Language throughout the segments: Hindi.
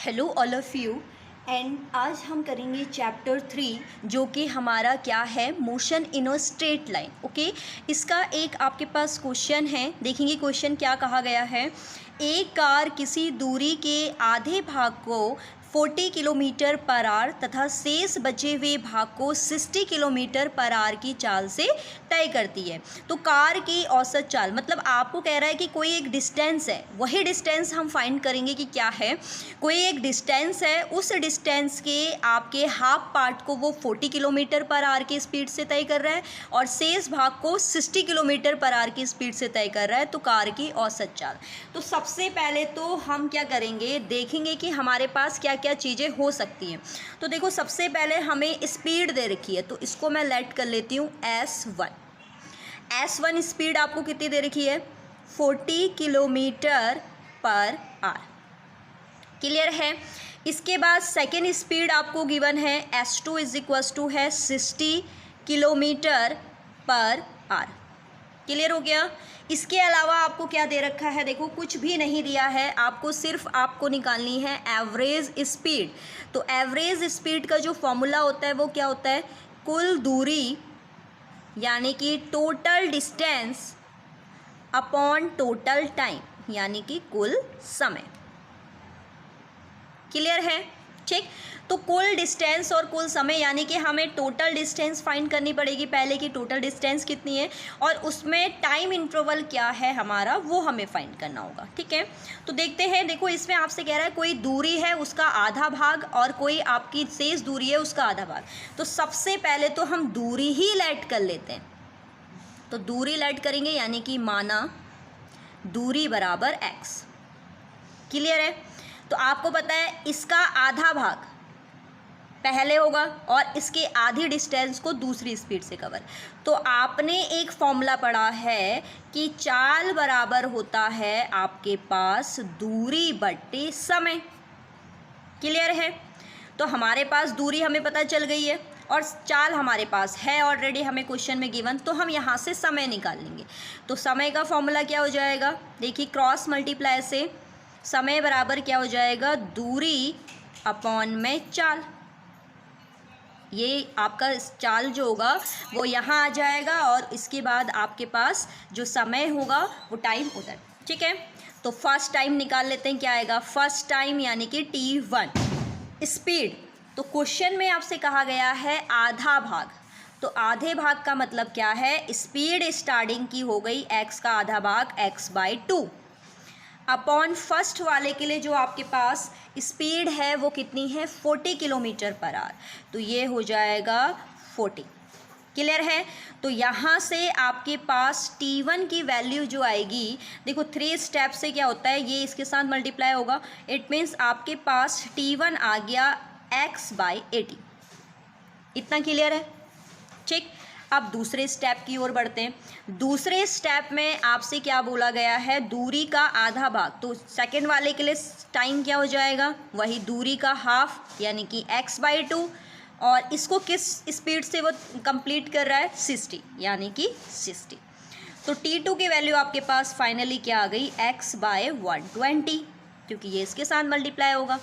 Hello all of you and आज हम करेंगे चैप्टर 3 जो कि हमारा क्या है, motion in a straight line. Okay, इसका एक आपके पास क्वेश्चन है, देखेंगे क्वेश्चन क्या कहा गया है। एक कार किसी दूरी के आधे भाग को 40 किलोमीटर पर आवर तथा शेष बचे हुए भाग को 60 किलोमीटर पर आवर की चाल से तय करती है। तो कार की औसत चाल मतलब आपको कह रहा है कि कोई एक डिस्टेंस है, वही डिस्टेंस हम फाइंड करेंगे कि क्या है। कोई एक डिस्टेंस है, उस डिस्टेंस के आपके हाफ पार्ट को वो 40 किलोमीटर पर आवर की स्पीड से तय कर रहा है और शेष भाग को 60 किलोमीटर पर आवर की स्पीड से तय कर रहा है। तो कार की औसत चाल। तो सबसे पहले तो हम क्या करेंगे, देखेंगे कि हमारे पास क्या क्या चीज़ें हो सकती हैं। तो देखो, सबसे पहले हमें स्पीड दे रखी है, तो इसको मैं लेट कर लेती हूँ S1 स्पीड आपको कितनी दे रखी है, 40 किलोमीटर पर आवर। क्लियर है। इसके बाद सेकेंड स्पीड आपको गिवन है S2 इज इक्वल्स टू है 60 किलोमीटर पर आवर। क्लियर हो गया। इसके अलावा आपको क्या दे रखा है, देखो कुछ भी नहीं दिया है, आपको सिर्फ आपको निकालनी है एवरेज स्पीड। तो एवरेज स्पीड का जो फॉर्मूला होता है वो क्या होता है, कुल दूरी यानी कि total distance upon total time यानी कि कुल समय। क्लियर है, ठीक। तो कुल डिस्टेंस और कुल समय यानी कि हमें टोटल डिस्टेंस फाइंड करनी पड़ेगी पहले की टोटल डिस्टेंस कितनी है और उसमें टाइम इंटरवल क्या है हमारा, वो हमें फाइंड करना होगा। ठीक है, तो देखते हैं। देखो, इसमें आपसे कह रहा है कोई दूरी है उसका आधा भाग और कोई आपकी शेष दूरी है उसका आधा भाग। तो सबसे पहले तो हम दूरी ही लेट कर लेते हैं। तो दूरी लेट करेंगे यानी कि माना दूरी बराबर x। क्लियर है। तो आपको पता है इसका आधा भाग पहले होगा और इसके आधी डिस्टेंस को दूसरी स्पीड से कवर। तो आपने एक फॉर्मूला पढ़ा है कि चाल बराबर होता है आपके पास दूरी बट्टे समय। क्लियर है। तो हमारे पास दूरी हमें पता चल गई है और चाल हमारे पास है ऑलरेडी हमें क्वेश्चन में गिवन। तो हम यहाँ से समय निकाल लेंगे। तो समय का फॉर्मूला क्या हो जाएगा, देखिए क्रॉस मल्टीप्लाई से समय बराबर क्या हो जाएगा, दूरी अपॉन में चाल। ये आपका चाल जो होगा वो यहाँ आ जाएगा और इसके बाद आपके पास जो समय होगा वो टाइम उधर। ठीक है, तो फर्स्ट टाइम निकाल लेते हैं, क्या आएगा, फर्स्ट टाइम यानी कि T1। स्पीड, तो क्वेश्चन में आपसे कहा गया है आधा भाग। तो आधे भाग का मतलब क्या है, स्पीड स्टार्टिंग की हो गई x का आधा भाग x/2 अपॉन फर्स्ट वाले के लिए जो आपके पास स्पीड है वो कितनी है, 40 किलोमीटर पर आवर। तो ये हो जाएगा 40। क्लियर है। तो यहाँ से आपके पास T1 की वैल्यू जो आएगी, देखो 3 स्टेप से क्या होता है, ये इसके साथ मल्टीप्लाई होगा। इट मीन्स आपके पास T1 आ गया x/80। इतना क्लियर है, ठीक। अब दूसरे स्टेप की ओर बढ़ते हैं। दूसरे स्टेप में आपसे क्या बोला गया है, दूरी का आधा भाग। तो सेकंड वाले के लिए टाइम क्या हो जाएगा, वही दूरी का हाफ यानी कि x/2 और इसको किस स्पीड से वो कंप्लीट कर रहा है, 60 यानी कि 60। तो T2 की वैल्यू आपके पास फाइनली क्या आ गई, x/120 क्योंकि ये इसके साथ मल्टीप्लाई होगा।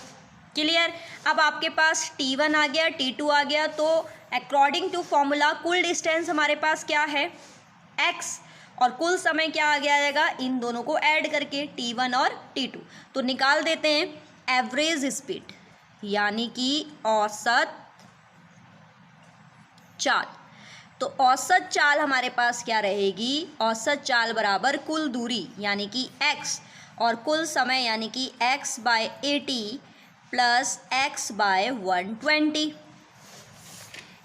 क्लियर। अब आपके पास T1 आ गया, T2 आ गया। तो अकॉर्डिंग टू फॉर्मूला कुल डिस्टेंस हमारे पास क्या है, x, और कुल समय क्या आ गया आएगा, इन दोनों को ऐड करके T1 और T2। तो निकाल देते हैं एवरेज स्पीड यानी कि औसत चाल। तो औसत चाल हमारे पास क्या रहेगी, औसत चाल बराबर कुल दूरी यानी कि x और कुल समय यानी कि x/80 प्लस x/120।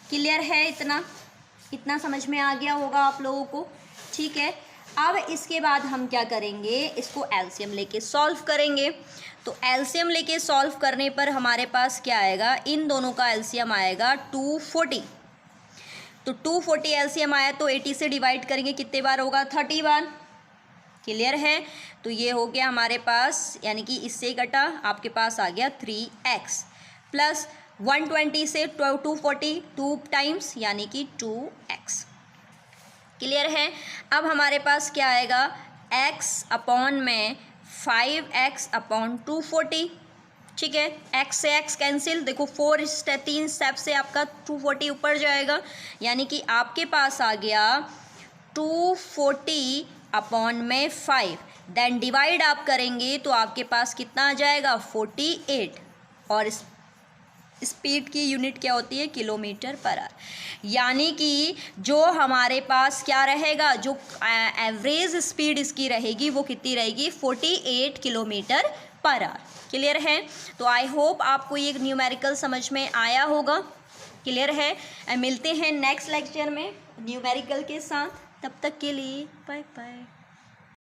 क्लियर है, इतना समझ में आ गया होगा आप लोगों को। ठीक है, अब इसके बाद हम क्या करेंगे, इसको एलसीएम लेके सॉल्व करेंगे। तो एलसीएम लेके सॉल्व करने पर हमारे पास क्या आएगा, इन दोनों का एलसीएम आएगा 240। तो 240 एलसीएम आया तो 80 से डिवाइड करेंगे, कितने बार होगा, 30 बार। क्लियर है। तो ये हो गया हमारे पास, यानी कि इससे कटा आपके पास आ गया 3x प्लस 120 से 240 2 टाइम्स यानी कि 2x। क्लियर है। अब हमारे पास क्या आएगा, x अपॉन में 5x अपॉन 240 ठीक है, x से x कैंसिल, देखो 3 स्टेप से आपका 240 ऊपर जाएगा, यानी कि आपके पास आ गया 240 अपॉन में 5। देन डिवाइड आप करेंगे तो आपके पास कितना आ जाएगा 48। और स्पीड की यूनिट क्या होती है किलोमीटर पर आवर। यानी कि जो हमारे पास क्या रहेगा, जो एवरेज स्पीड इसकी रहेगी वो कितनी रहेगी 48 किलोमीटर पर आवर। क्लियर है? तो आई होप आपको ये न्यूमेरिकल समझ में आया होगा। क्लियर है? मिलते हैं नेक्स्ट लेक्चर में न्यूमेरिकल के साथ, तब तक के लिए बाय बाय।